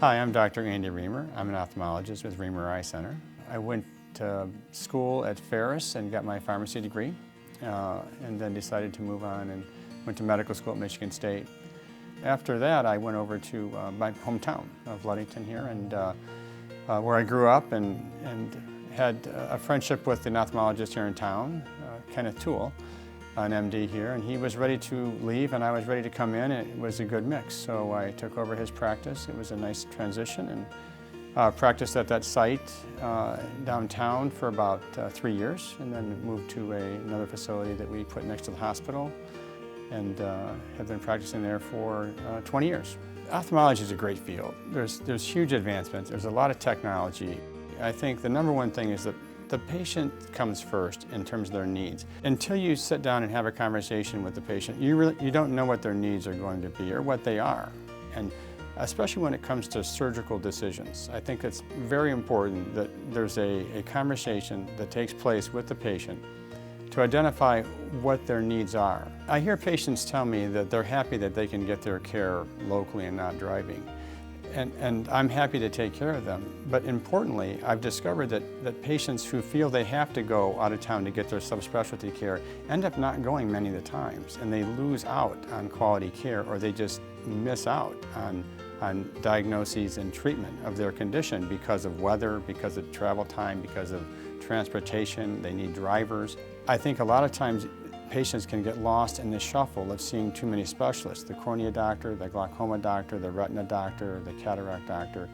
Hi, I'm Dr. Andy Riemer. I'm an ophthalmologist with Riemer Eye Center. I went to school at Ferris and got my pharmacy degree, and then decided to move on and went to medical school at Michigan State. After that, I went over to my hometown of Ludington here, and where I grew up and had a friendship with an ophthalmologist here in town, Kenneth Toole, an MD here, and he was ready to leave and I was ready to come in, and it was a good mix. So I took over his practice. It was a nice transition, and practiced at that site downtown for about 3 years, and then moved to another facility that we put next to the hospital, and have been practicing there for 20 years. Ophthalmology is a great field. There's huge advancements. There's a lot of technology. I think the number one thing is that the patient comes first in terms of their needs. Until you sit down and have a conversation with the patient, you don't know what their needs are going to be or what they are. And especially when it comes to surgical decisions, I think it's very important that there's a conversation that takes place with the patient to identify what their needs are. I hear patients tell me that they're happy that they can get their care locally and not driving. And I'm happy to take care of them. But importantly, I've discovered that patients who feel they have to go out of town to get their subspecialty care end up not going many of the times, and they lose out on quality care, or they just miss out on diagnoses and treatment of their condition because of weather, because of travel time, because of transportation. They need drivers. I think a lot of times patients can get lost in the shuffle of seeing too many specialists, the cornea doctor, the glaucoma doctor, the retina doctor, the cataract doctor.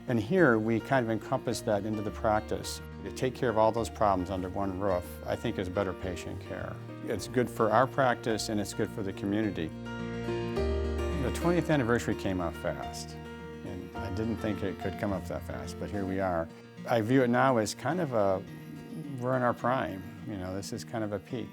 And here we kind of encompass that into the practice. To take care of all those problems under one roof, I think is better patient care. It's good for our practice and it's good for the community. The 20th anniversary came up fast, and I didn't think it could come up that fast, but here we are. I view it now as kind of we're in our prime. You know, this is kind of a peak.